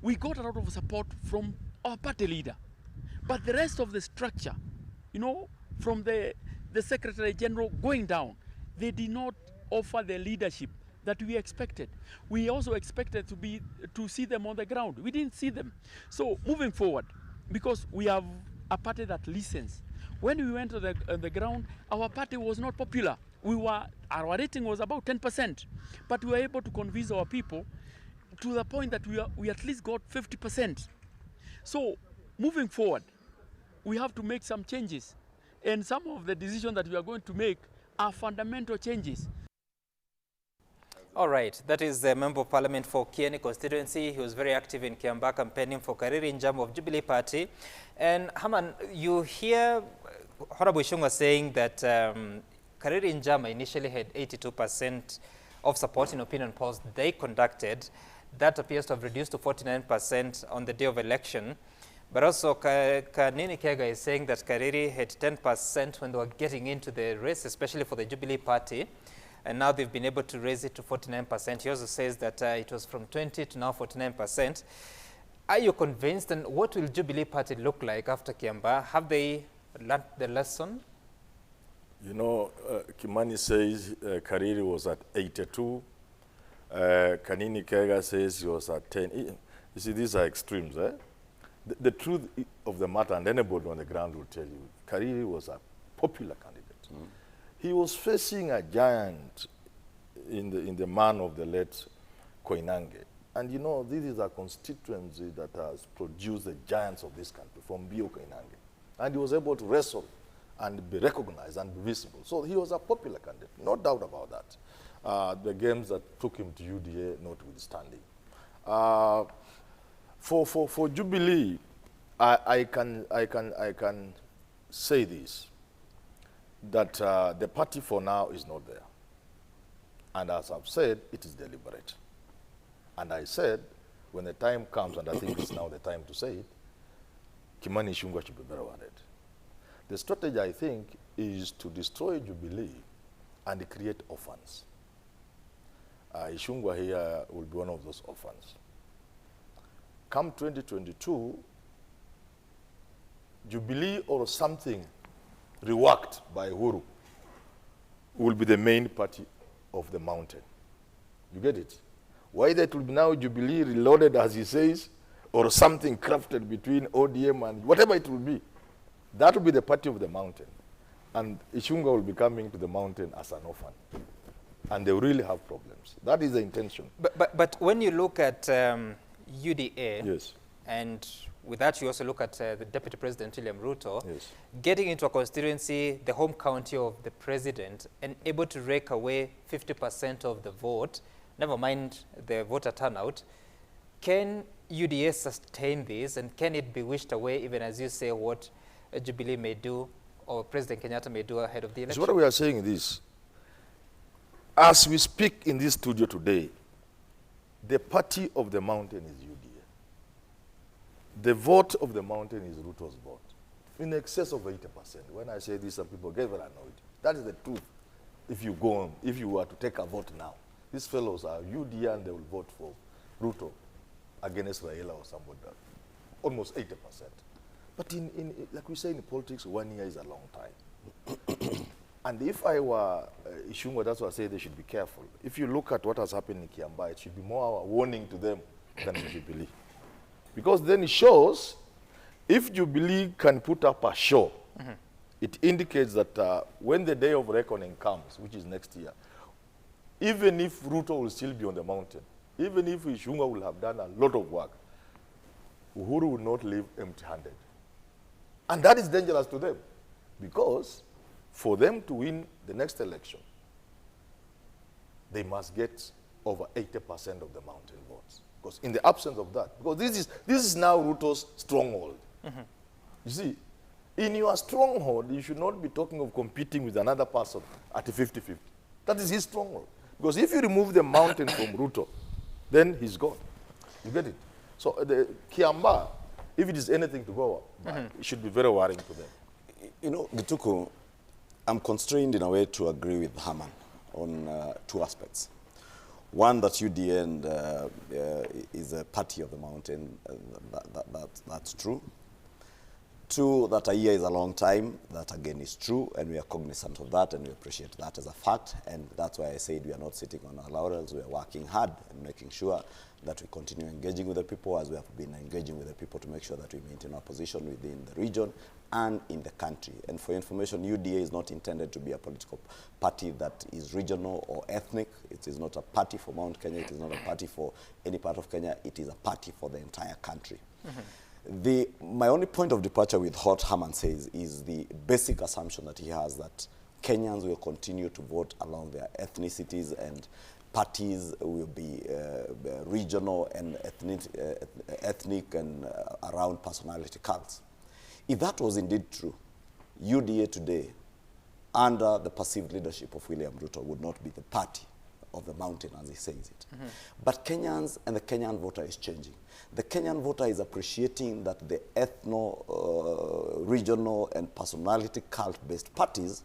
we got a lot of support from our party leader. But the rest of the structure, you know, from the Secretary General going down, they did not offer the leadership that we expected. We also expected to see them on the ground. We didn't see them. So moving forward, because we have a party that listens. When we went to the ground, our party was not popular. Our rating was about 10%, but we were able to convince our people to the point that we at least got 50%. So moving forward, we have to make some changes. And some of the decisions that we are going to make are fundamental changes. All right, that is the Member of Parliament for Kieni constituency. He was very active in Kiambaa campaigning for Kariri Njama of Jubilee Party. And Haman, you hear Honorable Ishungwa saying that Kariri Njama initially had 82% of support in opinion polls they conducted. That appears to have reduced to 49% on the day of election. But also, Kanini Kega is saying that Kariri had 10% when they were getting into the race, especially for the Jubilee Party. And now they've been able to raise it to 49%. He also says that it was from 20 to now 49%. Are you convinced? And what will Jubilee Party look like after Kiambaa? Have they learned the lesson? You know, Kimani says Kariri was at 82. Kanini Kega says he was at 10. You see, these are extremes, eh? The truth of the matter, and anybody on the ground will tell you, Kariri was a popular candidate. Mm. He was facing a giant in the man of the late Koinange. And you know, this is a constituency that has produced the giants of this country, from Bio Koinange. And he was able to wrestle and be recognized and be visible. So he was a popular candidate, no doubt about that. The games that took him to UDA notwithstanding. For Jubilee, I can say this, that the party for now is not there. And as I've said, it is deliberate. And I said, when the time comes, and I think it's now the time to say it, Kimani Ichung'wah should be better worded. The strategy, I think, is to destroy Jubilee and create orphans. Ichung'wah here will be one of those orphans. Come 2022, Jubilee or something reworked by Uhuru will be the main party of the mountain. You get it? Whether it will be now Jubilee reloaded, as he says, or something crafted between ODM and whatever it will be, that will be the party of the mountain. And Ichung'wah will be coming to the mountain as an orphan. And they will really have problems. That is the intention. But when you look at UDA, yes, and with that you also look at the Deputy President William Ruto, yes, getting into a constituency, the home county of the president, and able to rake away 50% of the vote, never mind the voter turnout, can UDA sustain this, and can it be wished away, even as you say, what Jubilee may do, or President Kenyatta may do ahead of the election? So what we are saying is this. As we speak in this studio today, the party of the mountain is UDA. The vote of the mountain is Ruto's vote, in excess of 80%. When I say this, some people get very annoyed. That is the truth. If you go on, if you were to take a vote now, these fellows are UDA and they will vote for Ruto against Raila or somebody else. Almost 80%. But like we say in politics, 1 year is a long time. And if I were Ichung'wah, that's why I say they should be careful. If you look at what has happened in Kiambaa, it should be more a warning to them than Jubilee. Because then it shows, if Jubilee can put up a show, it indicates that when the day of reckoning comes, which is next year, even if Ruto will still be on the mountain, even if Ichung'wah will have done a lot of work, Uhuru will not leave empty-handed. And that is dangerous to them, because for them to win the next election, they must get over 80% of the mountain votes. Because in the absence of that, because this is now Ruto's stronghold. You see, in your stronghold, you should not be talking of competing with another person at a 50-50. That is his stronghold. Because if you remove the mountain from Ruto, then he's gone. You get it? So the Kiambaa, if it is anything to go by, it should be very worrying to them. You know, Gituku, I'm constrained in a way to agree with Haman on two aspects. One, that UDA is a party of the mountain. That's true. Two, that a year is a long time. That again is true, and we are cognizant of that, and we appreciate that as a fact. And that's why I said we are not sitting on our laurels. We are working hard and making sure that we continue engaging with the people as we have been engaging with the people to make sure that we maintain our position within the region and in the country. And for information, UDA is not intended to be a political party that is regional or ethnic. It is not a party for Mount Kenya. It is not a party for any part of Kenya. It is a party for the entire country. My only point of departure with what Haman says is the basic assumption that he has that Kenyans will continue to vote along their ethnicities and parties will be regional and ethnic and around personality cults. If that was indeed true, UDA today, under the perceived leadership of William Ruto, would not be the party of the mountain, as he says it. But Kenyans and the Kenyan voter is changing. The Kenyan voter is appreciating that the regional, and personality cult-based parties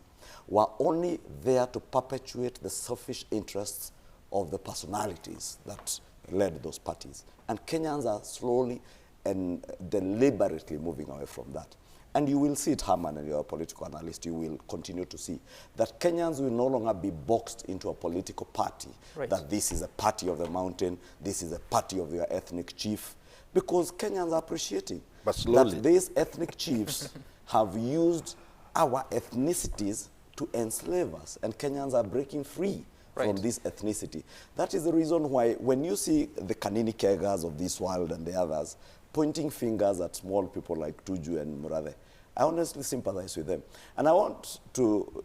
were only there to perpetuate the selfish interests of the personalities that led those parties. And Kenyans are slowly and deliberately moving away from that. And you will see it, Herman, and you're a political analyst, you will continue to see that Kenyans will no longer be boxed into a political party, that this is a party of the mountain, this is a party of your ethnic chief, because Kenyans are appreciating that these ethnic chiefs have used our ethnicities to enslave us, and Kenyans are breaking free from this ethnicity. That is the reason why when you see the Kanini Kegas of this world and the others pointing fingers at small people like Tuju and Murathe, I honestly sympathize with them. And I want to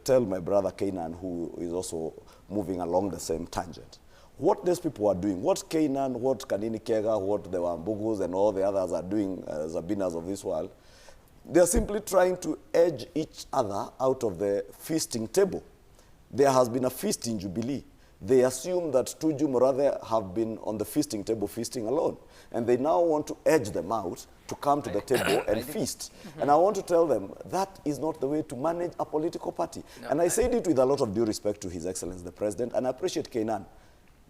tell my brother Kainan, who is also moving along the same tangent, what these people are doing, what Kainan, what Kanini Kega, what the Wambugus and all the others are doing, Zabinas of this world, they are simply trying to edge each other out of the feasting table. There has been a feast in Jubilee. They assume that Tuju Murathe have been on the feasting table feasting alone. And they now want to edge them out to come to the table and feast. And I want to tell them that is not the way to manage a political party. No, and I said it with a lot of due respect to His Excellency the President, and I appreciate Kainan,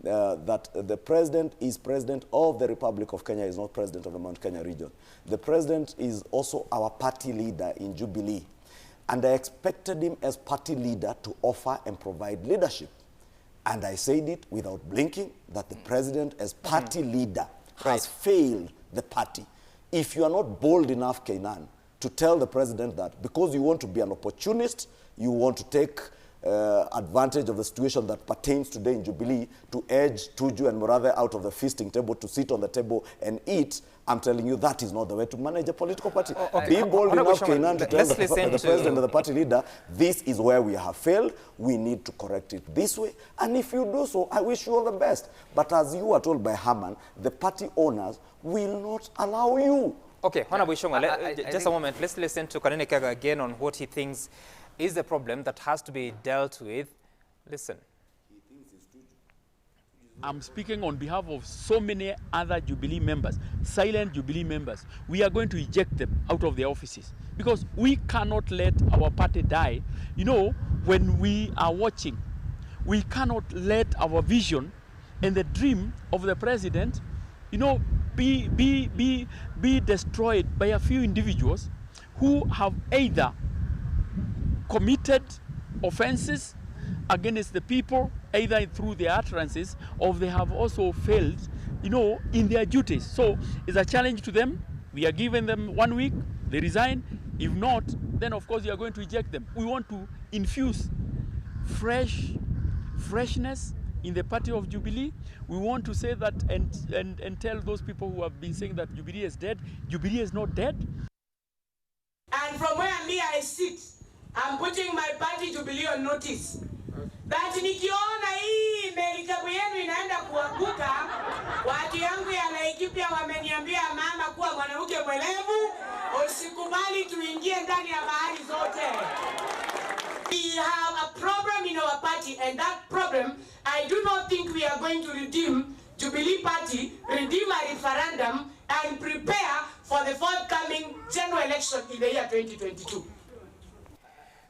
that the President is President of the Republic of Kenya, is not President of the Mount Kenya region. The President is also our party leader in Jubilee. And I expected him as party leader to offer and provide leadership. And I said it without blinking, that the President as party leader has failed the party. If you are not bold enough, Kainan, to tell the President that because you want to be an opportunist, you want to take advantage of the situation that pertains today in Jubilee to edge Tuju and Murathe out of the feasting table to sit on the table and eat, I'm telling you that is not the way to manage a political party. Be bold enough, Kainan, to tell the President and the party leader, this is where we have failed, we need to correct it this way. And if you do so, I wish you all the best. But as you were told by Haman, the party owners will not allow you. Okay, Honorable Shonga, just a moment. Let's listen to Kanini Kega again on what he thinks is the problem that has to be dealt with. Listen. I'm speaking on behalf of so many other Jubilee members, silent Jubilee members. We are going to eject them out of their offices because we cannot let our party die. You know, when we are watching, we cannot let our vision and the dream of the president, you know, be destroyed by a few individuals who have either committed offenses against the people, either through their utterances, or they have also failed, you know, in their duties. So it's a challenge to them. We are giving them 1 week, they resign. If not, then of course you are going to eject them. We want to infuse freshness in the party of Jubilee. We want to say that and tell those people who have been saying that Jubilee is dead, Jubilee is not dead. And from where I sit, I'm putting my party Jubilee on notice. That nikiona hii melikabu yenu inaenda kuanguka, watu yangu ya Laikipia wameniambia mama kuwa mwanamke mwelevu, usikubali tuingie ndani ya bahari zote. We have a problem in our party, and that problem, I do not think we are going to redeem Jubilee Party, redeem a referendum, and prepare for the forthcoming general election in the year 2022.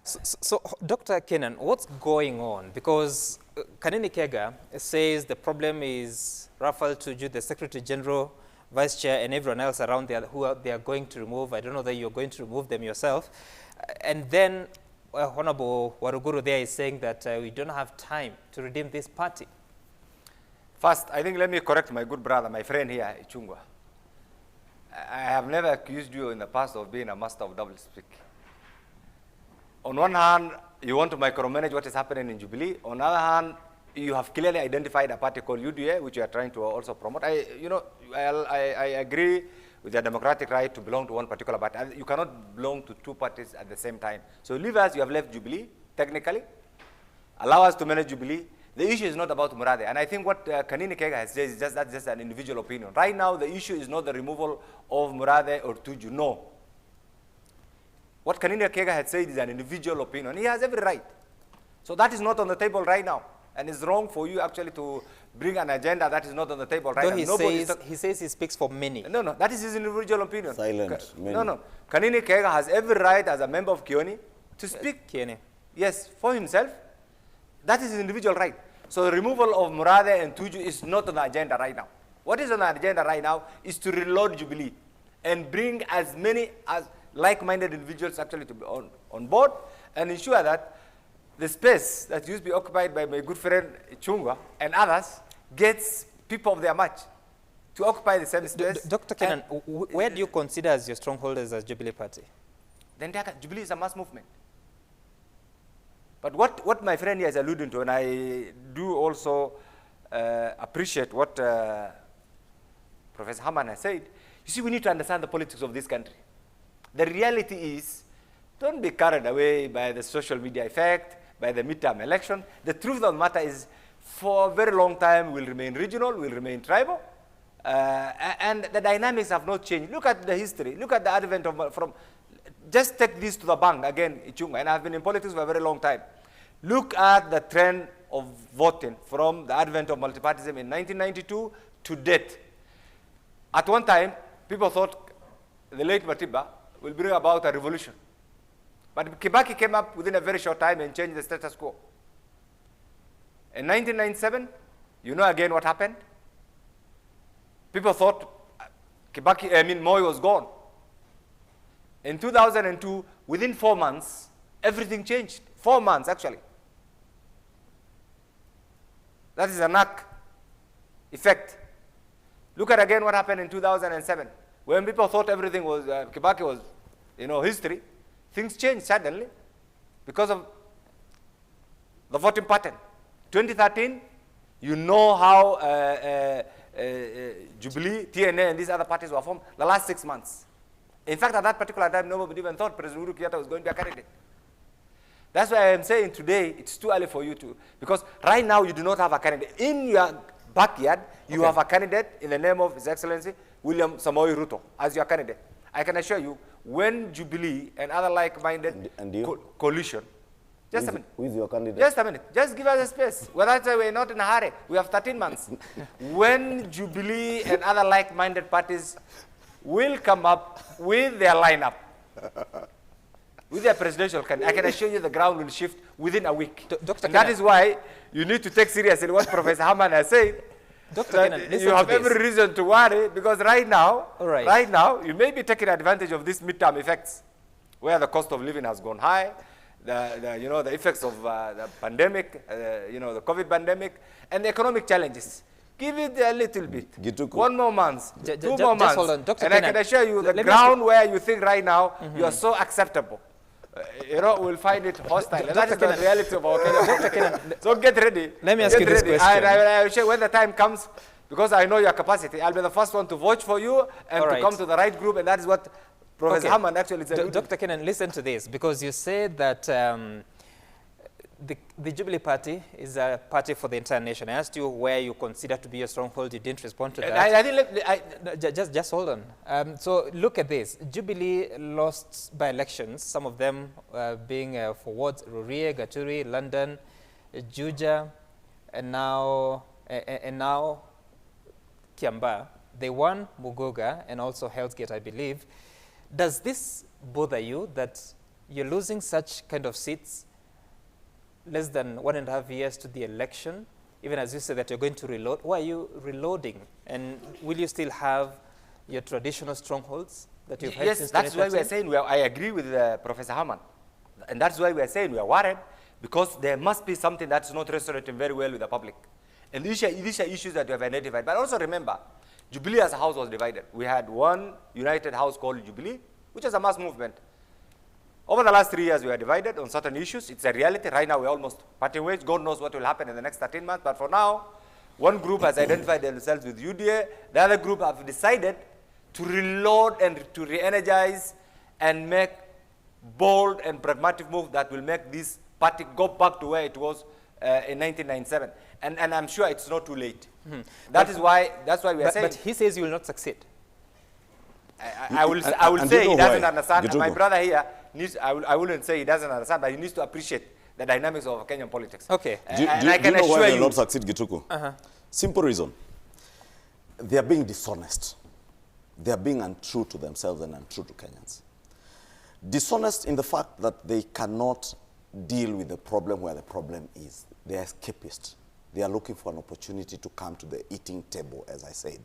So Dr. Kenan, what's going on? Because Kanini Kega says the problem is Raphael Tuju, the Secretary General, Vice Chair, and everyone else around there they are going to remove. I don't know that you're going to remove them yourself. And then Honorable Waruguru there is saying that we don't have time to redeem this party. First, I think let me correct my good brother, my friend here, Ichungwa. I have never accused you in the past of being a master of double speak. On one hand, you want to micromanage what is happening in Jubilee. On the other hand, you have clearly identified a party called UDA, which you are trying to also promote. I agree with your democratic right to belong to one particular party. You cannot belong to two parties at the same time. So leave us, you have left Jubilee, technically. Allow us to manage Jubilee. The issue is not about Murade. And I think what Kanini Kega has said is that's just an individual opinion. Right now, the issue is not the removal of Murade or Tuju. No. What Kanini Kega had said is an individual opinion. He has every right. So that is not on the table right now. And it's wrong for you actually to bring an agenda that is not on the table right now. He says he speaks for many. No, that is his individual opinion. Silent. No. Kanini Kega has every right as a member of Kioni to speak. Kioni. Yes, for himself. That is his individual right. So the removal of Murade and Tuju is not on the agenda right now. What is on the agenda right now is to reload Jubilee and bring as many as like-minded individuals actually to be on board and ensure that the space that used to be occupied by my good friend Chungwa and others gets people of their match to occupy the same space. Dr. Kenan, where do you consider as your strongholders as Jubilee Party? Then Jubilee is a mass movement. But what my friend here is alluding to, and I do also appreciate what Professor Haman has said, you see, we need to understand the politics of this country. The reality is, don't be carried away by the social media effect, by the midterm election. The truth of the matter is, for a very long time, we'll remain regional, we'll remain tribal, and the dynamics have not changed. Look at the history. Look at the advent of, just take this to the bank again, Ichunga, and I've been in politics for a very long time. Look at the trend of voting from the advent of multipartyism in 1992 to date. At one time, people thought the late Matiba will bring about a revolution. But Kibaki came up within a very short time and changed the status quo. In 1997, you know again what happened? People thought Moi was gone. In 2002, within 4 months, everything changed. 4 months, actually. That is a knock effect. Look at again what happened in 2007. When people thought everything was, Kibaki was, history, things changed suddenly because of the voting pattern. 2013, you know how Jubilee, TNA, and these other parties were formed the last 6 months. In fact, at that particular time, nobody even thought President Uhuru Kenyatta was going to be a candidate. That's why I am saying today, it's too early for you to, because right now you do not have a candidate. In your backyard, you have a candidate in the name of His Excellency William Samoei Ruto as your candidate. I can assure you, when Jubilee and other like-minded coalition, just a minute. Who is your candidate? Just a minute. Just give us a space. Well, that's why we're not in a hurry. We have 13 months. When Jubilee and other like-minded parties will come up with their lineup, with their presidential candidate, I can assure you the ground will shift within a week. And that is why you need to take seriously what Professor Haman has said. Dr. Kenan, you have every reason to worry because right now, you may be taking advantage of these midterm effects, where the cost of living has gone high, the effects of the pandemic, the COVID pandemic, and the economic challenges. Give it a little bit. Gituku. 1 more month, 2 more months. Hold on. Dr. And Kenan, I can assure you, the ground where you think right now, you are so acceptable. We'll find it hostile. And that is the reality of our Kenya. So get ready. Let me ask you this question. I will share when the time comes, because I know your capacity, I'll be the first one to vote for you and to come to the right group, and that is what Professor Hammond actually said. Dr. Kenan, listen to this, because you said that the Jubilee Party is a party for the entire nation. I asked you where you consider to be your stronghold. You didn't respond to that. Just hold on. So look at this. Jubilee lost by elections, some of them being for wards, Rurie, Gaturi, London, Juja, and now Kiambaa. They won Mugoga and also Hell's Gate, I believe. Does this bother you that you're losing such kind of seats less than 1.5 years to the election, even as you said that you're going to reload, why are you reloading? And will you still have your traditional strongholds that you've had since 2013? Yes, that's why we are saying, I agree with Professor Haman. And that's why we are saying we are worried, because there must be something that's not resonating very well with the public. And these are issues that we have identified. But also remember, Jubilee as a house was divided. We had one united house called Jubilee, which is a mass movement. Over the last 3 years, we are divided on certain issues. It's a reality. Right now, we're almost parting ways. God knows what will happen in the next 13 months. But for now, one group has identified themselves with UDA. The other group have decided to reload and to re-energize and make bold and pragmatic move that will make this party go back to where it was in 1997. And I'm sure it's not too late. That's why we are saying. But he says you will not succeed. I will say he doesn't understand. And my brother here needs, I wouldn't say he doesn't understand, but he needs to appreciate the dynamics of Kenyan politics. Okay. Do you know why they will not succeed, Gituku? Simple reason. They are being dishonest. They are being untrue to themselves and untrue to Kenyans. Dishonest in the fact that they cannot deal with the problem where the problem is. They are escapist. They are looking for an opportunity to come to the eating table, as I said.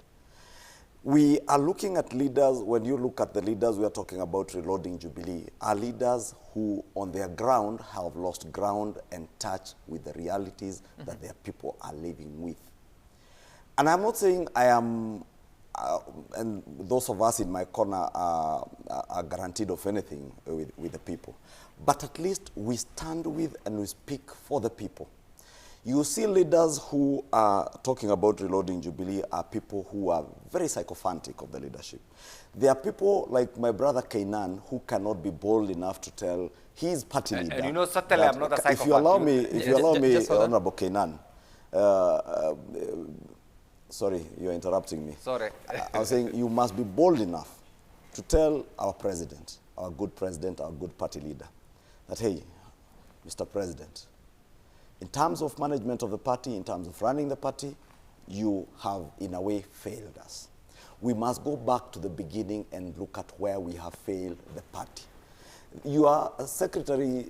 We are looking at leaders, when you look at the leaders we are talking about reloading Jubilee, are leaders who on their ground have lost ground and touch with the realities that their people are living with. And I'm not saying I am, and those of us in my corner are guaranteed of anything with the people. But at least we stand with and we speak for the people. You see leaders who are talking about reloading Jubilee are people who are very sycophantic of the leadership. There are people like my brother Kainan who cannot be bold enough to tell his party leader. And you know, certainly I'm not a psychopath. If you allow me, Honorable Kainan, sorry, you're interrupting me. Sorry. I was saying you must be bold enough to tell our president, our good party leader, that, hey, Mr. President, in terms of management of the party, in terms of running the party, you have, in a way, failed us. We must go back to the beginning and look at where we have failed the party. You are a secretary,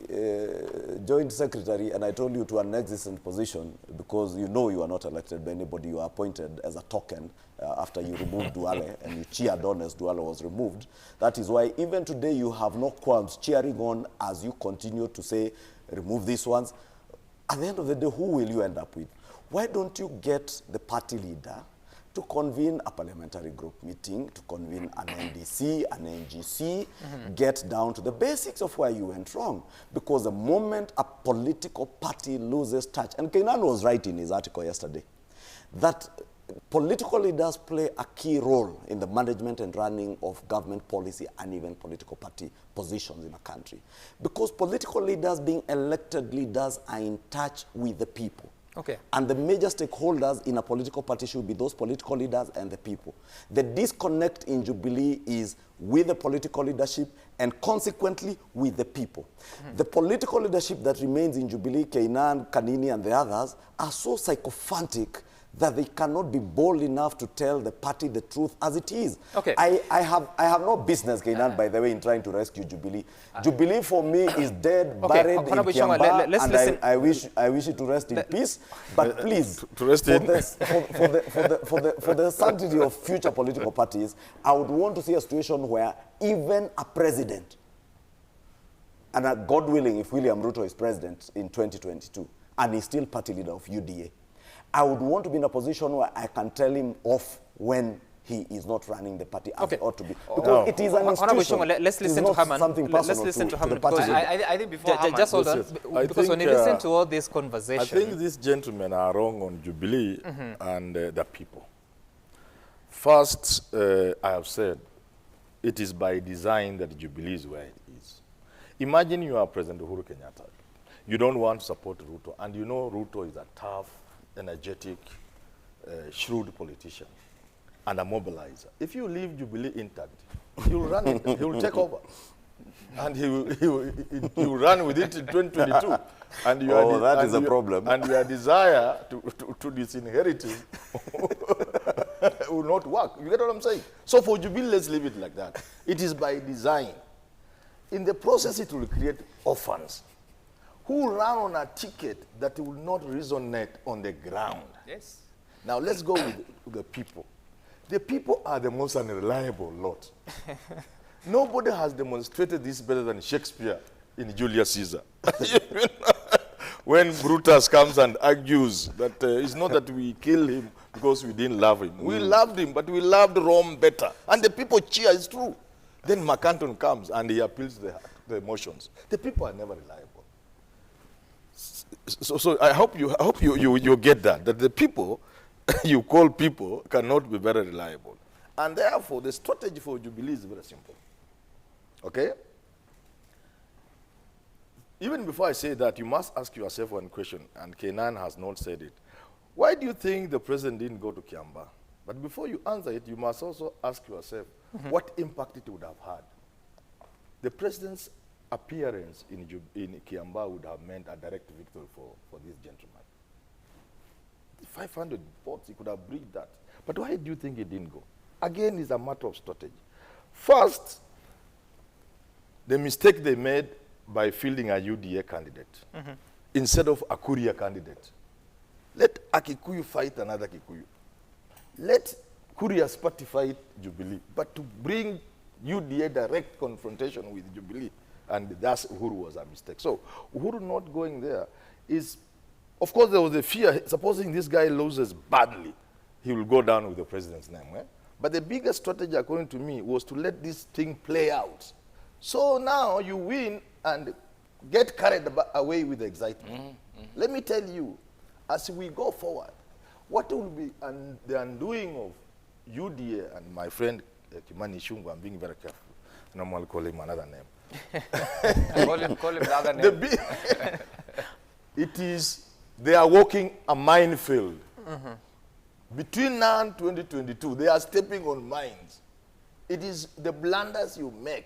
joint secretary, and I told you to an existent position because you know you are not elected by anybody. You are appointed as a token after you removed Duale, and you cheered on as Duale was removed. That is why even today you have no qualms cheering on as you continue to say, remove these ones. At the end of the day, who will you end up with? Why don't you get the party leader to convene a parliamentary group meeting, to convene an NDC, an NGC, get down to the basics of where you went wrong? Because the moment a political party loses touch, and Kainan was right in his article yesterday, that political leaders play a key role in the management and running of government policy and even political party positions in a country. Because political leaders, being elected leaders, are in touch with the people. Okay. And the major stakeholders in a political party should be those political leaders and the people. The disconnect in Jubilee is with the political leadership and consequently with the people. The political leadership that remains in Jubilee, Kainan, Kanini and the others, are so sycophantic that they cannot be bold enough to tell the party the truth as it is. Okay. I have no business, Kainan, by the way, in trying to rescue Jubilee. Jubilee for me is dead, buried in Kiambaa, and I wish it to rest in peace. But please, for the sanctity of future political parties, I would want to see a situation where even a president, and God willing, if William Ruto is president in 2022, and he's still party leader of UDA, I would want to be in a position where I can tell him off when he is not running the party as it ought to be. Because it is an institution. Let's listen to Haman. Let's listen to Haman. I think before Haman. Just hold on. Because when you listen to all this conversation, I think these gentlemen are wrong on Jubilee and the people. First, I have said, it is by design that Jubilee is where it is. Imagine you are President Uhuru Kenyatta. You don't want to support Ruto, and you know Ruto is a tough, energetic, shrewd politician and a mobilizer. If you leave Jubilee intact, you'll run it. He will take over. And he will run with it in 2022. And that is a problem. And your desire to disinherit him will not work. You get what I'm saying? So for Jubilee, let's leave it like that. It is by design. In the process, it will create orphans who ran on a ticket that will not resonate on the ground. Yes. Now let's go with the people. The people are the most unreliable lot. Nobody has demonstrated this better than Shakespeare in Julius Caesar. When Brutus comes and argues that it's not that we kill him because we didn't love him. We loved him, but we loved Rome better. And the people cheer, it's true. Then Mercanton comes and he appeals the emotions. The people are never reliable. So I hope you get that the people you call people cannot be very reliable. And therefore, the strategy for Jubilee is very simple. Okay? Even before I say that, you must ask yourself one question, and Kenan has not said it. Why do you think the president didn't go to Kiambaa? But before you answer it, you must also ask yourself what impact it would have had. The president's appearance in Kiambaa would have meant a direct victory for this gentleman. 500 votes, he could have breached that. But why do you think he didn't go? Again, it's a matter of strategy. First, the mistake they made by fielding a UDA candidate instead of a Kuria candidate. Let a Kikuyu fight another Kikuyu. Let Kuria's party fight Jubilee. But to bring UDA direct confrontation with Jubilee, and that's Uhuru was a mistake. So Uhuru not going there is, of course there was a fear, supposing this guy loses badly, he will go down with the president's name. Eh? But the biggest strategy, according to me, was to let this thing play out. So now you win and get carried away with the excitement. Let me tell you, as we go forward, what will be the undoing of UDA and my friend Kimani Ichung'wah, I'm being very careful. No more call him another name. call him the other name. It is, they are walking a minefield. Between now and 2022, they are stepping on mines. It is the blunders you make,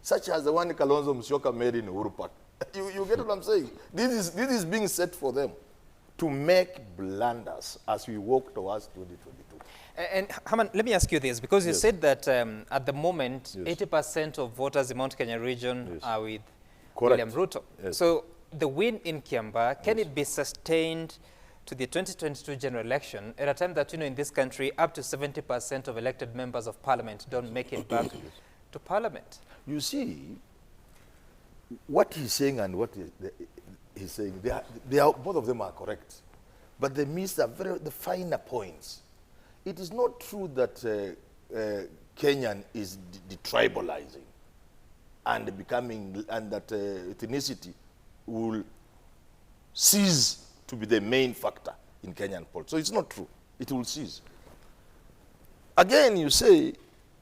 such as the one Kalonzo Musyoka made in Uhuru Park. You get what I'm saying? This is being set for them to make blunders as we walk towards 2022. And Haman, let me ask you this, because you said that at the moment, 80% of voters in Mount Kenya region are with William Ruto. So the win in Kiambaa, can it be sustained to the 2022 general election at a time that, in this country, up to 70% of elected members of parliament don't make it back to parliament? You see, what he's saying and what he's saying, both of them are correct. But they miss the finer points. It is not true that Kenyan is detribalizing and becoming, and that ethnicity will cease to be the main factor in Kenyan politics. So it's not true. It will cease. Again, you say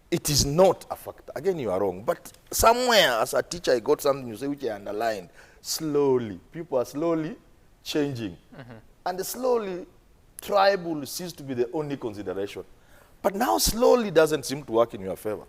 it is not a factor. Again, you are wrong. But somewhere, as a teacher, I got something you say which I underlined. Slowly, people are slowly changing. And slowly, tribe will cease to be the only consideration. But now slowly doesn't seem to work in your favor.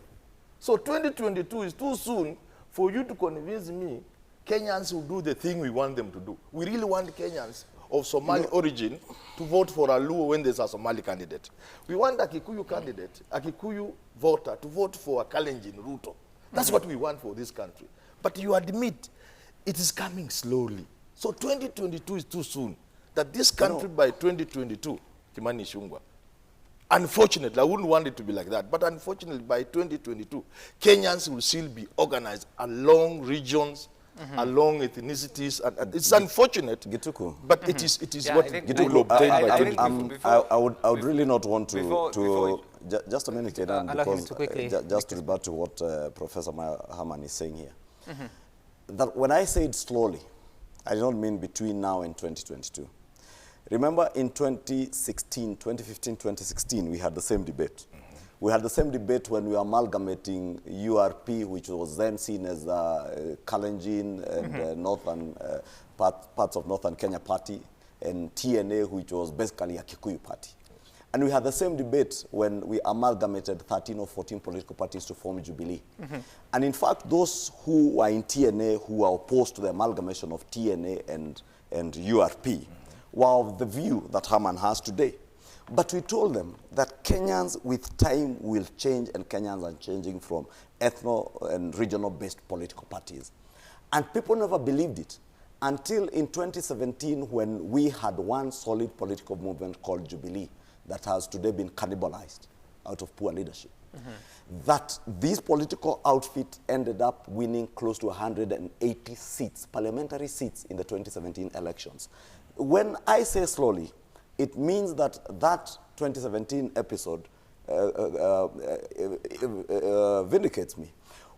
So 2022 is too soon for you to convince me Kenyans will do the thing we want them to do. We really want Kenyans of Somali origin to vote for a Luo when there's a Somali candidate. We want a Kikuyu candidate, a Kikuyu voter, to vote for a Kalenjin Ruto. That's what we want for this country. But you admit it is coming slowly. So 2022 is too soon. That this country by 2022, Kimani Ichung'wah, unfortunately, I wouldn't want it to be like that, but unfortunately by 2022, Kenyans will still be organized along regions, along ethnicities, and it's unfortunate, Gituku. but it is what will obtain by 2022. I would really not want to just a minute, Kenan, because just to rebut to what Professor Haman is saying here. That when I said slowly, I do not mean between now and 2022. Remember in 2015, 2016, we had the same debate. We had the same debate when we were amalgamating URP, which was then seen as Kalenjin and northern parts of Northern Kenya party, and TNA, which was basically a Kikuyu party. And we had the same debate when we amalgamated 13 or 14 political parties to form Jubilee. And in fact, those who were in TNA, who were opposed to the amalgamation of TNA and URP, were of the view that Haman has today. But we told them that Kenyans with time will change, and Kenyans are changing from ethno and regional-based political parties. And people never believed it. until in 2017 when we had one solid political movement called Jubilee that has today been cannibalized out of poor leadership. That this political outfit ended up winning close to 180 seats, parliamentary seats in the 2017 elections. When I say slowly, it means that that 2017 episode vindicates me.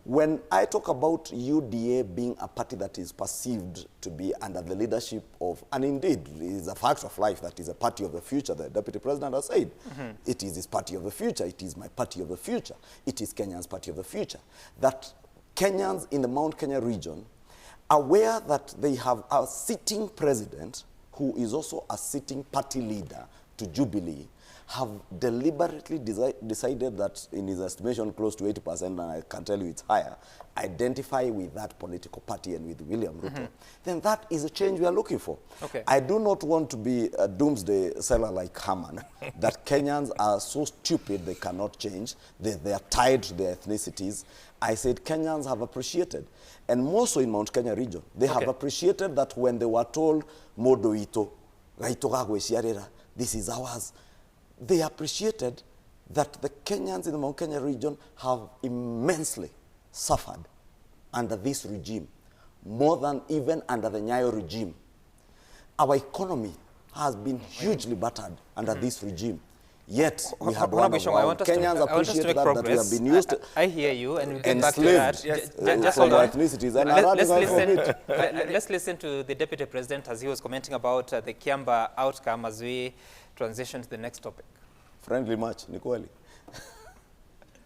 When I talk about UDA being a party that is perceived to be under the leadership of, and indeed it is a fact of life that is a party of the future, the Deputy President has said, it is his party of the future, it is my party of the future, it is Kenya's party of the future. That Kenyans in the Mount Kenya region, aware that they have a sitting president who is also a sitting party leader to Jubilee, have deliberately decided that, in his estimation, close to 80%, and I can tell you it's higher, identify with that political party and with William Ruto, then that is a change we are looking for. Okay. I do not want to be a doomsday seller like Haman, that Kenyans are so stupid they cannot change, they are tied to their ethnicities. I said Kenyans have appreciated, and more so in Mount Kenya region, they have appreciated that when they were told, Modo ito, this is ours, they appreciated that the Kenyans in the Mount Kenya region have immensely suffered under this regime, more than even under the Nyayo regime. Our economy has been hugely battered under this regime. Yet, we had one of our Kenyans appreciate that we have been used to I hear you, and we'll get back to that. Just from our ethnicities. And let's listen to the Deputy President as he was commenting about the Kiambaa outcome as we transition to the next topic. Friendly match, ni kweli.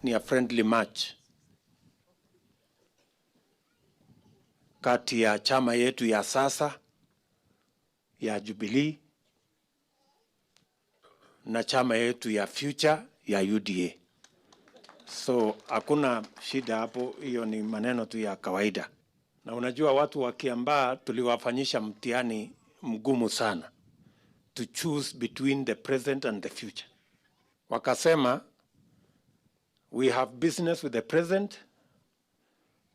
Ni a friendly match kati ya chama yetu ya sasa ya Jubilee na chama yetu ya future ya UDA. So hakuna shida hapo, hiyo ni maneno tu ya kawaida. Na unajua watu wa Kiambaa tuliwafanyisha mtihani mgumu sana to choose between the present and the future. Wakasema, we have business with the present,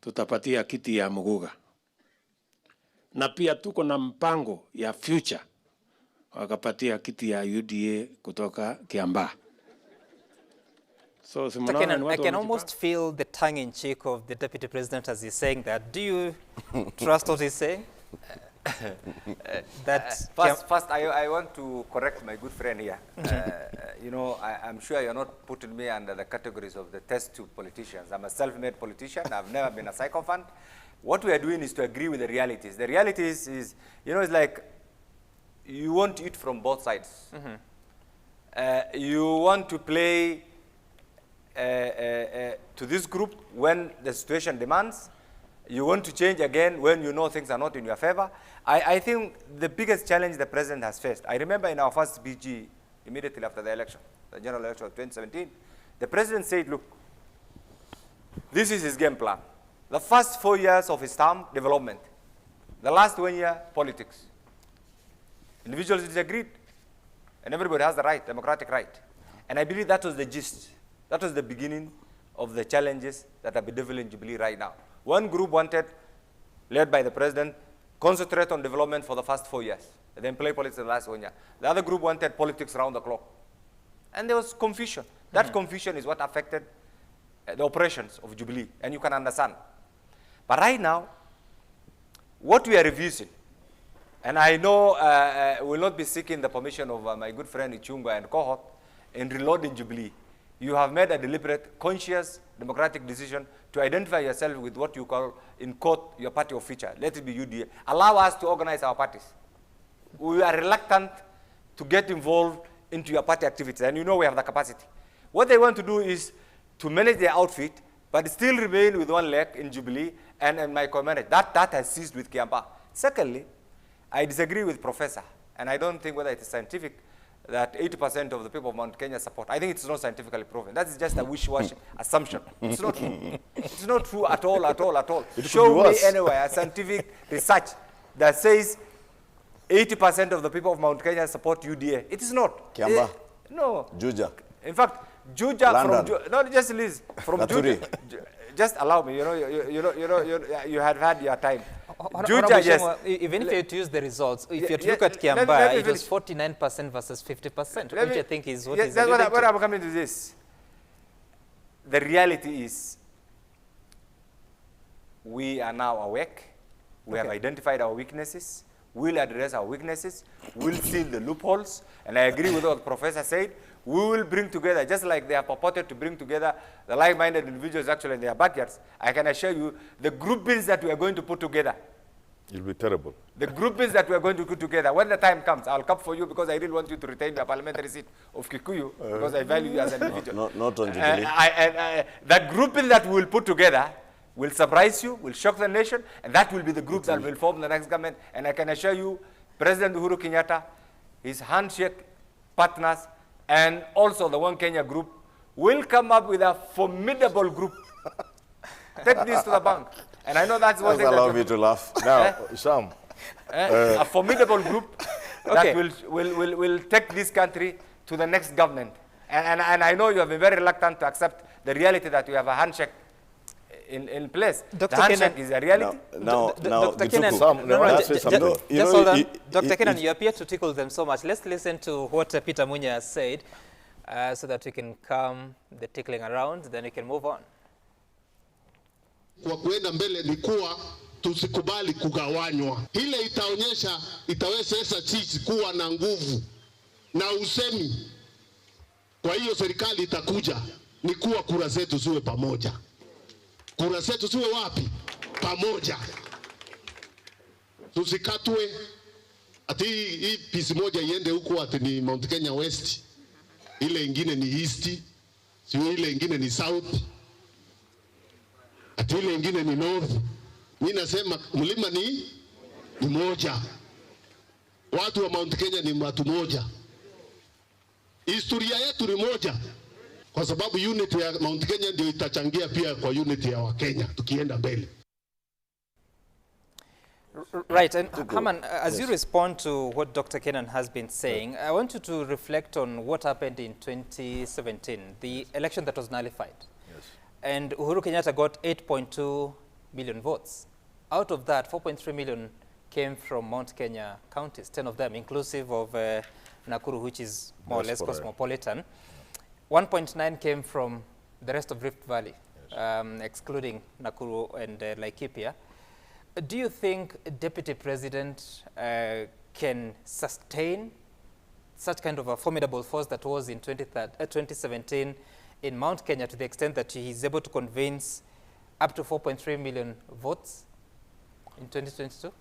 tutapatia kiti ya Muguga. Na pia tuko na mpango ya future, wakapatia kiti ya UDA kutoka Kiambaa. So, I can almost feel the tongue-in-cheek of the Deputy President as he's saying that. Do you trust what he's saying? First, I want to correct my good friend here. You know, I'm sure you're not putting me under the categories of the test tube politicians. I'm a self-made politician. I've never been a sycophant. What we are doing is to agree with the realities. The reality is you know, it's like you want it from both sides. You want to play to this group when the situation demands. You want to change again when you know things are not in your favor. I think the biggest challenge the president has faced, I remember in our first BG, immediately after the election, the general election of 2017, the president said, look, this is his game plan. The first 4 years of his term, development. The last 1 year, politics. Individuals disagreed, and everybody has the right, democratic right. And I believe that was the gist. That was the beginning of the challenges that are bedeviling Jubilee right now. One group wanted, led by the president, concentrate on development for the first 4 years, and then play politics in the last 1 year. The other group wanted politics around the clock. And there was confusion. That confusion is what affected the operations of Jubilee, and you can understand. But right now, what we are revising, and I know will not be seeking the permission of my good friend Ichunga and cohort in reloading Jubilee. You have made a deliberate, conscious, democratic decision to identify yourself with what you call, in quote, your party of future. Let it be UDA. Allow us to organize our parties. We are reluctant to get involved into your party activities, and you know we have the capacity. What they want to do is to manage their outfit, but still remain with one leg in Jubilee and micromanage. That has ceased with Kiambaa. Secondly, I disagree with Professor, and I don't think whether it is scientific, that 80% of the people of Mount Kenya support. I think it's not scientifically proven. That is just a wish-wash assumption. It's not true. It's not true at all, at all, at all. Show me anywhere a scientific research that says 80% of the people of Mount Kenya support UDA. It is not. Kiambaa. No. Juja. In fact, Juja London. from no, just Liz from Juja. Just allow me. You had had your time. Honorable Shengwa, even if you had to use the results, if you had to look at Kiambaa, it was 49% versus 50%, which I think is what is that's what I'm coming to this. The reality is, we are now awake. We have identified our weaknesses. We'll address our weaknesses. We'll seal the loopholes. And I agree with what the professor said. We will bring together, just like they are purported to bring together the like-minded individuals actually in their backyards. I can assure you, the groupings that we are going to put together, It'll be terrible. the groupings that we are going to put together, when the time comes, I'll come for you because I really want you to retain your parliamentary seat of Kikuyu because I value you as an individual. Not on Jubilee. That grouping that we will put together will surprise you, will shock the nation, and that will be the group that will form the next government. And I can assure you, President Uhuru Kenyatta, his handshake partners, and also the One Kenya group will come up with a formidable group. Take this to the bank. And I know that's what they allow me to laugh. Now, Sam, a formidable group that will take this country to the next government. And I know you have been very reluctant to accept the reality that we have a handshake in place. Dr. The handshake is a reality. Dr. Kenan, Dr. Kenan, you appear to tickle them so much. Let's listen to what Peter Munya has said so that we can calm the tickling around, then we can move on. Kwa kuenda mbele ni kuwa tusikubali kugawanywa. Ile itawezesha sisi kuwa na nguvu na usemi. Kwa hiyo serikali itakuja ni kuwa kura zetu ziwe pamoja. Kura zetu ziwe wapi? Pamoja. Tusikatwe ati hii pisi moja iende huko ati ni Mount Kenya West. Ile ingine ni East. Sio ile ingine ni South. Ati ile ingine ni North. Mimi nasema mlima ni moja. Watu wa Mount Kenya ni watu moja. Historia yetu ni moja. Kwa sababu unity ya Mount Kenya ndio itachangia pia kwa unity ya Wakenya tukienda mbele. Right, and Haman, as you respond to what Dr. Kenan has been saying, I want you to reflect on what happened in 2017, the election that was nullified. Yes. And Uhuru Kenyatta got 8.2 million votes. Out of that, 4.3 million came from Mount Kenya counties, 10 of them, inclusive of Nakuru, which is more or less cosmopolitan. 1.9 came from the rest of Rift Valley, yes. Excluding Nakuru and Laikipia. Do you think Deputy President can sustain such kind of a formidable force that was in 2017 in Mount Kenya to the extent that he is able to convince up to 4.3 million votes in 2022?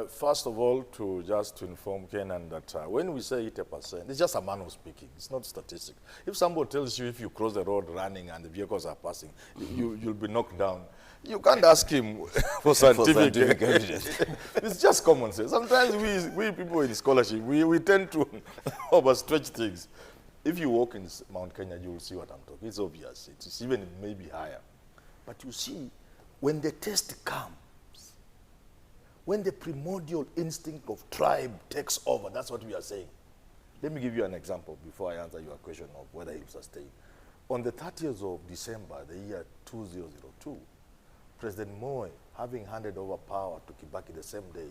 First of all, to inform Kenan that when we say 80%, it's just a man who's speaking. It's not statistic. If somebody tells you if you cross the road running and the vehicles are passing, you'll be knocked down. You can't ask him for scientific evidence. It's just common sense. Sometimes we people in scholarship, we tend to overstretch things. If you walk in Mount Kenya, you will see what I'm talking. It's obvious. It's even maybe higher. But you see, when the test comes, when the primordial instinct of tribe takes over, that's what we are saying. Let me give you an example before I answer your question of whether he'll sustain. On the 30th of December, the year 2002, President Moi, having handed over power to Kibaki the same day,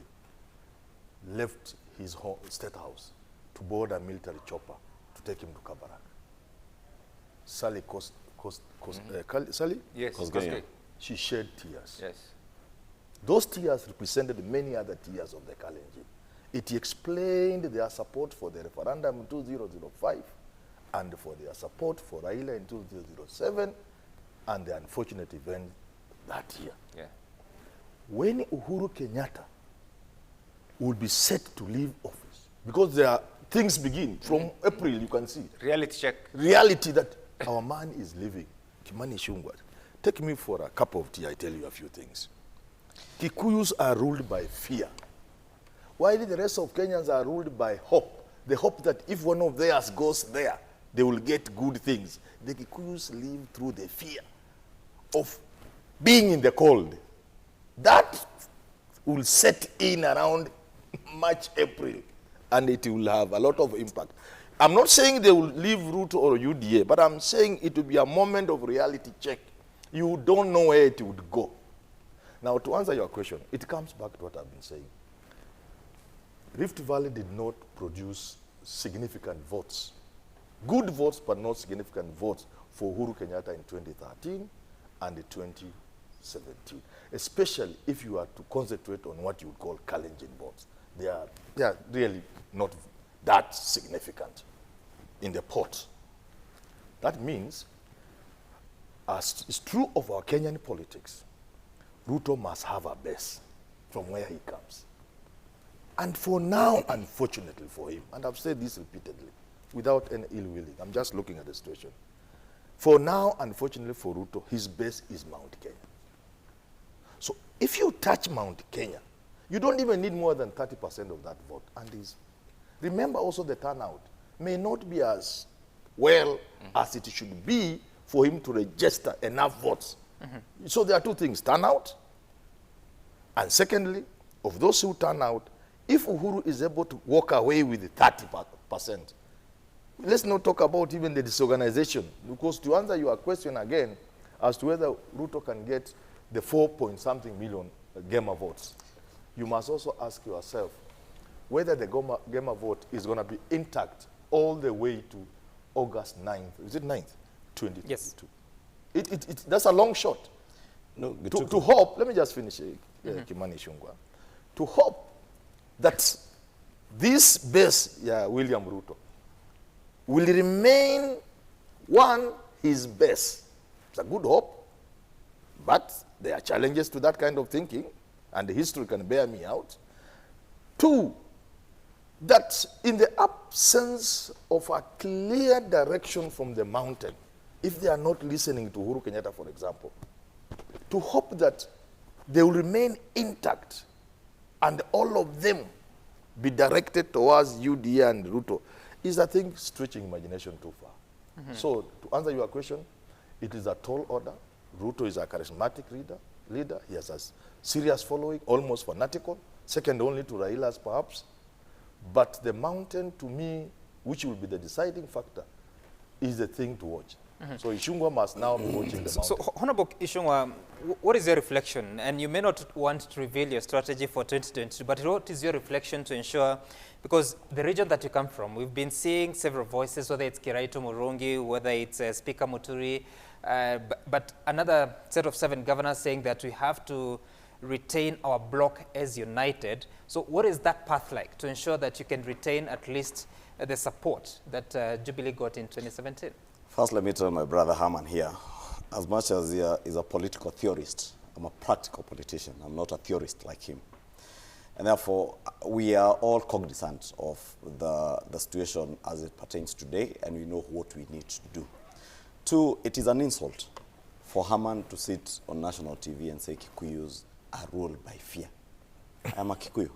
left his home, state house to board a military chopper to take him to Kabarak. Sally Sally? Yes, she shed tears. Yes. Those tears represented many other tears of the Kalenjin. It explained their support for the referendum in 2005 and for their support for Raila in 2007 and the unfortunate event that year. Yeah. When Uhuru Kenyatta will be set to leave office, because there are things begin from April, you can see. Reality check. Reality that our man is leaving. Kimani Ichung'wah. Take me for a cup of tea, I tell you a few things. Kikuyus are ruled by fear, while the rest of Kenyans are ruled by hope. The hope that if one of theirs goes there, they will get good things. The Kikuyus live through the fear of being in the cold. That will set in around March, April, and it will have a lot of impact. I'm not saying they will leave Ruto or UDA, but I'm saying it will be a moment of reality check. You don't know where it would go. Now, to answer your question, it comes back to what I've been saying. Rift Valley did not produce significant votes. Good votes, but not significant votes for Uhuru Kenyatta in 2013 and 2017, especially if you are to concentrate on what you would call Kalenjin votes. They are really not that significant in the pot. That means, as is true of our Kenyan politics, Ruto must have a base from where he comes. And for now, unfortunately for him, and I've said this repeatedly, without any ill willing, I'm just looking at the situation. For now, unfortunately for Ruto, his base is Mount Kenya. So if you touch Mount Kenya, you don't even need more than 30% of that vote. And remember also the turnout may not be as well as it should be for him to register enough votes. So there are two things, turnout, and secondly, of those who turn out, if Uhuru is able to walk away with 30%, let's not talk about even the disorganization, because to answer your question again, as to whether Ruto can get the 4-point-something million Gema votes, you must also ask yourself whether the Gema vote is going to be intact all the way to August 9th. Is it 9th? 2022. Yes. That's a long shot. No, to hope, let me just finish, Kimani Ichung'wah, to hope that this base, William Ruto, will remain, one, his base. It's a good hope, but there are challenges to that kind of thinking, and the history can bear me out. Two, that in the absence of a clear direction from the mountain, if they are not listening to Uhuru Kenyatta, for example, to hope that they will remain intact and all of them be directed towards UDA and Ruto is, I think, stretching imagination too far. So, to answer your question, it is a tall order. Ruto is a charismatic leader. He has a serious following, almost fanatical, second only to Raila's perhaps. But the mountain, to me, which will be the deciding factor, is the thing to watch. So Ichung'wah must now be watching the mountain. So, Honorable Ichung'wah, what is your reflection? And you may not want to reveal your strategy for 2022, but what is your reflection to ensure, because the region that you come from, we've been seeing several voices, whether it's Kiraitu Murungi, whether it's Speaker Muturi, but another set of 7 governors saying that we have to retain our bloc as united. So what is that path like to ensure that you can retain at least the support that Jubilee got in 2017? First, let me tell my brother Herman here, as much as he is a political theorist, I'm a practical politician. I'm not a theorist like him. And therefore, we are all cognizant of the situation as it pertains today, and we know what we need to do. Two, it is an insult for Herman to sit on national TV and say Kikuyus are ruled by fear. I am a Kikuyu.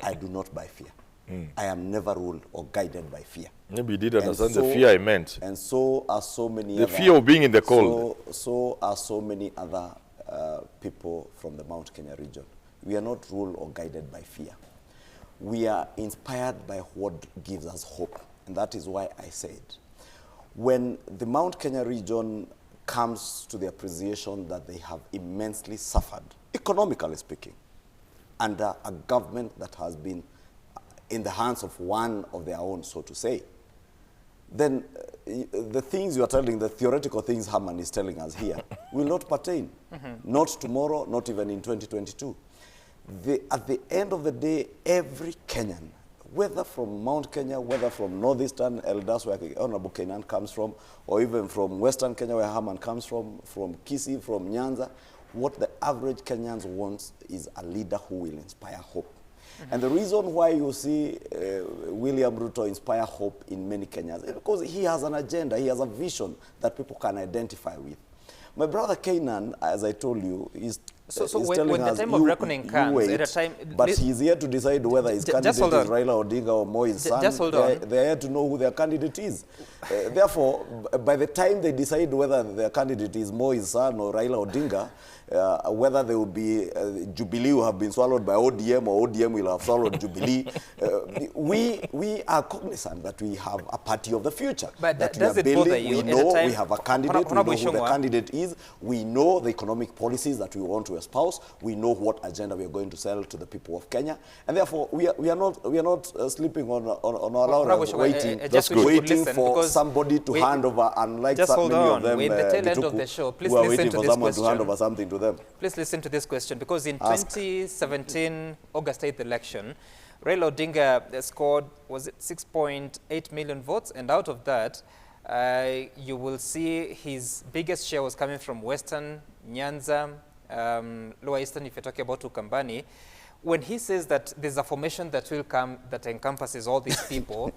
I do not by fear. I am never ruled or guided by fear. Maybe you did understand the fear I meant. And so are so many the fear of being in the cold. So are so many other people from the Mount Kenya region. We are not ruled or guided by fear. We are inspired by what gives us hope. And that is why I said, when the Mount Kenya region comes to the appreciation that they have immensely suffered, economically speaking, under a government that has been in the hands of one of their own, so to say, then the things you are telling, the theoretical things Herman is telling us here, will not pertain. Not tomorrow, not even in 2022. At the end of the day, every Kenyan, whether from Mount Kenya, whether from northeastern Eldas, where Honorable Kenan comes from, or even from western Kenya, where Herman comes from Kisii, from Nyanza, what the average Kenyans want is a leader who will inspire hope. And the reason why you see William Ruto inspire hope in many Kenyans is because he has an agenda, he has a vision that people can identify with. My brother Kenan, as I told you, is when the time of reckoning comes, at a time, but he's here to decide whether his candidate is Raila Odinga or Moi's son. Just hold on. They're here to know who their candidate is. Therefore, by the time they decide whether their candidate is Moi's son or Raila Odinga, whether they will be Jubilee will have been swallowed by ODM or ODM will have swallowed Jubilee. We are cognizant that we have a party of the future. But that does it bother you? We know we have a candidate, we know who the candidate is, we know the economic policies that we want to espouse. We know what agenda we are going to sell to the people of Kenya, and therefore we are not sleeping on our laurels, waiting for somebody to hand over. Unlike just hold many on. of them, we're in the tail end of the show. Please we are listen waiting to for this someone question. to hand over something to them. Please listen to this question, because in 2017 August 8th election, Raila Odinga scored, was it 6.8 million votes, and out of that, you will see his biggest share was coming from Western, Nyanza, Lower Eastern, if you're talking about Ukambani. When he says that there's a formation that will come that encompasses all these people,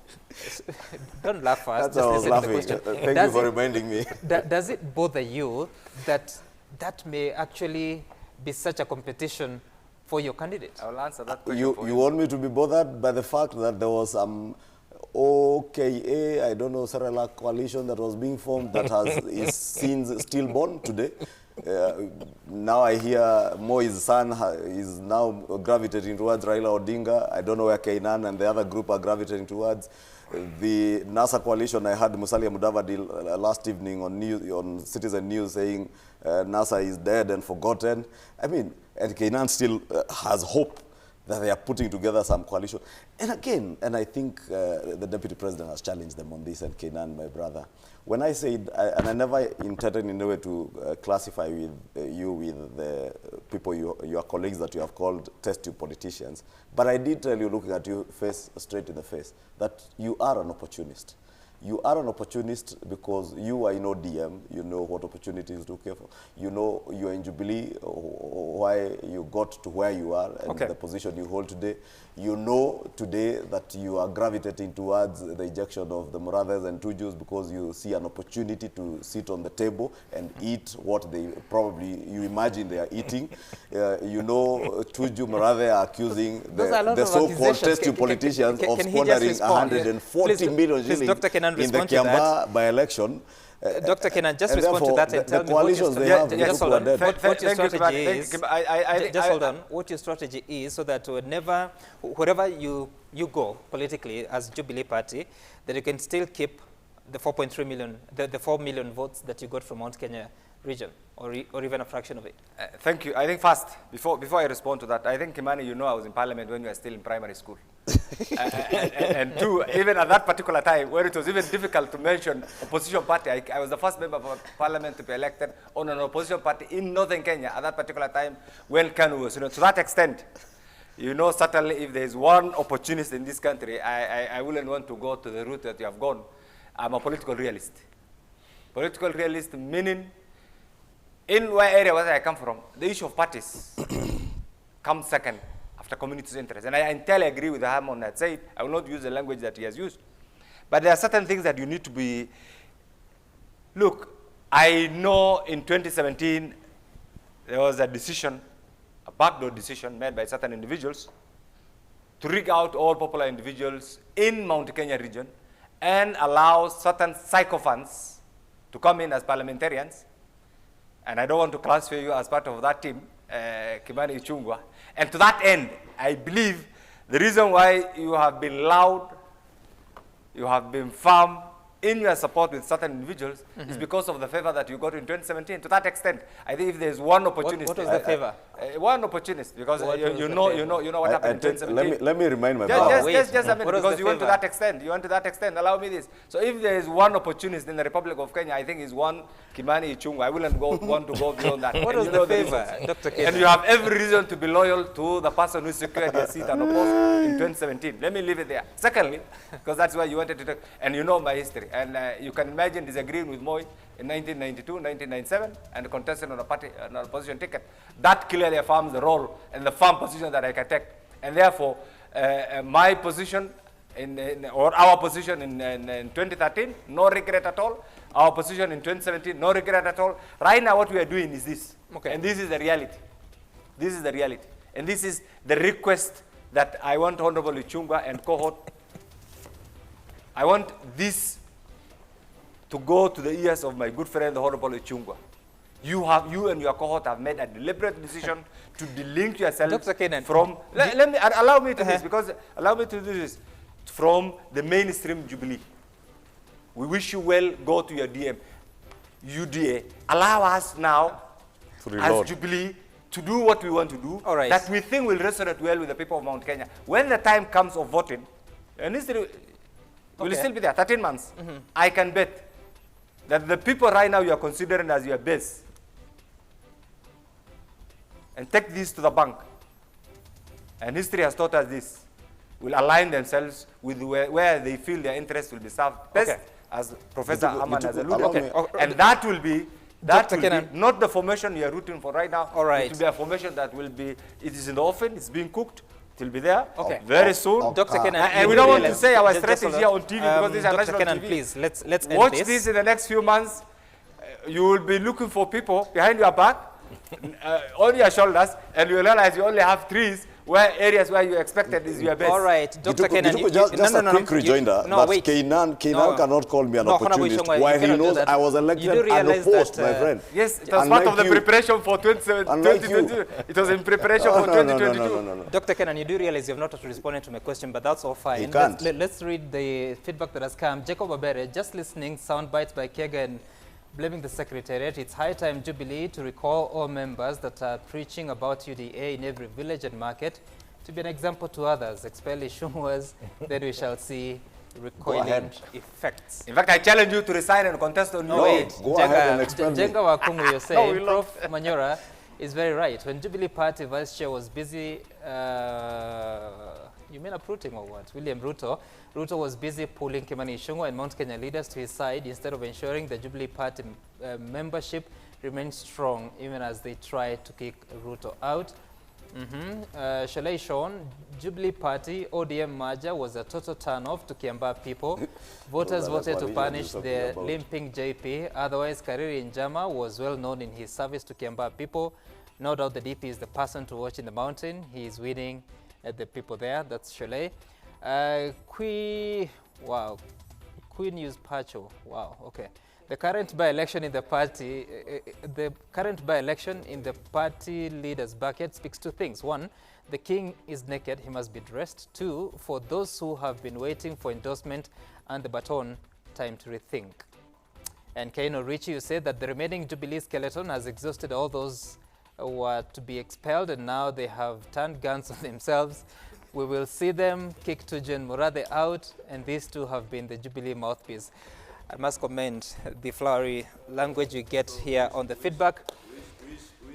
don't laugh fast. That's just listen to the question. Thank you for reminding me. Does it bother you that that may actually be such a competition for your candidate? I will answer that question. You want me to be bothered by the fact that there was some OKA, I don't know, Serela coalition that was being formed that is seen stillborn today? Now I hear Moi's son is now gravitating towards Raila Odinga. I don't know where Kainan and the other group are gravitating towards. The NASA coalition, I heard Musalia Mudavadi last evening on Citizen News saying NASA is dead and forgotten. I mean, and Kainan still has hope that they are putting together some coalition. And again, and I think the Deputy President has challenged them on this, and Kainan, my brother. When I said, and I never intended in a way to classify with you with the people, your colleagues that you have called test tube politicians, but I did tell you, looking at you straight in the face, that you are an opportunist. You are an opportunist because you are in ODM, you know what opportunities to care for. You know you are in Jubilee, why you got to where you are and the position you hold today. You know today that you are gravitating towards the ejection of the Murathes and Tujus because you see an opportunity to sit on the table and eat what they probably, you imagine they are eating. You know Tuju Murathe are accusing the so-called test tube politicians of squandering 140 million shillings in the Kiambaa by-election. Dr. Kenan, just respond to that and tell me what your strategy is. Just hold on. What your strategy is, so that wherever you go politically as Jubilee Party, that you can still keep the 4.3 million, the 4 million votes that you got from Mount Kenya region, or even a fraction of it. Thank you. I think first, before I respond to that, I think, Kimani, you know I was in Parliament when you were still in primary school. And two, even at that particular time, where it was even difficult to mention opposition party, I was the first member of Parliament to be elected on an opposition party in Northern Kenya at that particular time when Kanu was, to that extent. Certainly if there is one opportunist in this country, I wouldn't want to go to the route that you have gone. I'm a political realist. Political realist meaning, in where area where I come from, the issue of parties comes second after community's interest. And I entirely agree with Harmon that said, I will not use the language that he has used. But there are certain things that you need to be, look, I know in 2017, there was a decision, a backdoor decision made by certain individuals to rig out all popular individuals in Mount Kenya region and allow certain sycophants to come in as parliamentarians. And I don't want to classify you as part of that team, Kimani Ichung'wah. And to that end, I believe the reason why you have been loud, you have been firm in your support with certain individuals is because of the favor that you got in 2017. To that extent, I think if there's one opportunist. What was the favor? One opportunist, because you know what happened in 2017. Let me remind my brother. Just a minute, because you went to that extent. You went to that extent. Allow me this. So if there is one opportunist in the Republic of Kenya, I think is one Kimani Ichung'wah. I wouldn't want to go beyond that. What was the favor, Dr. Kenan? And you have every reason to be loyal to the person who secured your seat and opposed in 2017. Let me leave it there. Secondly, because that's why you wanted to talk, and you know my history, and you can imagine disagreeing with Moi in 1992, 1997, and contesting on an opposition ticket. That clearly affirms the role and the firm position that I can take. And therefore, my position or our position in 2013, no regret at all. Our position in 2017, no regret at all. Right now, what we are doing is this. And this is the reality. This is the reality. And this is the request that I want Honorable Ichung'wah and cohort. I want this to go to the ears of my good friend, the Honorable Ichung'wah. You and your cohort have made a deliberate decision to delink yourself from. Allow me to this, because allow me to do this from the mainstream Jubilee. We wish you well. Go to your UDA. Allow us now, as Jubilee, to do what we want to do, All right. that we think will resonate well with the people of Mount Kenya. When the time comes of voting, and history will still be there, 13 months, I can bet that the people right now you are considering as your base, and take this to the bank, and history has taught us this, will align themselves with where they feel their interests will be served best, as Professor Haman has alluded. And that will be not the formation you are rooting for right now. All right. It will be a formation that will be, it is in the oven, it's being cooked, it will be there very soon. Dr. Kenan, and we don't want to say our strategy here on TV because this is Dr. national Kenan, TV. please, let's end Watch this. this in the next few months. You will be looking for people behind your back, on your shoulders, and you realize you only have trees where areas where you expected is your best. All right, Dr. Kenan. Just a quick rejoinder that Kenan cannot call me an opportunist while he knows I was elected unopposed, my friend. Yes, it was part of the preparation for 2022. It was in preparation for 2022. No. Dr. Kenan, you do realize you have not responded to my question, but that's all fine. Let's read the feedback that has come. Jacob Abere, just listening, sound bites by Kega and blaming the Secretariat. It's high time Jubilee to recall all members that are preaching about UDA in every village and market to be an example to others. Expel Ishungwas, then we shall see recoiling effects. In fact, I challenge you to resign and contest on your age. Go ahead and explain. Jenga Wakungu, you're saying, Prof. Manyora is very right. When Jubilee Party Vice Chair was busy, you mean uprooting or what? William Ruto was busy pulling Kimani Ichung'wah and Mount Kenya leaders to his side instead of ensuring the Jubilee Party membership remains strong even as they try to kick Ruto out. Shalay Sean, Jubilee Party ODM merger was a total turn-off to Kiambaa people. Voters voted to punish the limping JP. Otherwise, Kariri Njama was well known in his service to Kiambaa people. No doubt the DP is the person to watch in the mountain. He is winning at the people there. That's Shalay. Queen News Pacho. Wow, okay. The current by-election in the party leaders bucket speaks to things. One, the king is naked, he must be dressed. Two, for those who have been waiting for endorsement and the baton, time to rethink. And Kaino Richie, you said that the remaining Jubilee skeleton has exhausted all those who were to be expelled, and now they have turned guns on themselves. We will see them kick Tujen Murade out, and these two have been the Jubilee mouthpiece. I must commend the flowery language you get here on the feedback.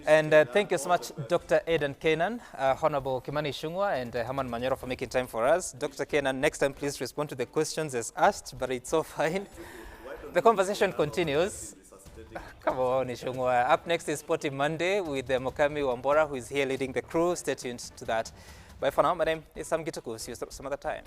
And thank you so much, Dr. Aidan Kenan, Honorable Kimani Ichung'wah, and Haman Manyora for making time for us. Dr. Kenan, next time please respond to the questions as asked, but it's so fine. The conversation continues. Come on, Ichung'wah. Up next is Sporty Monday with Mokami Wambora, who is here leading the crew. Stay tuned to that. Bye for now. My name is Sam Gituku. See you some other time.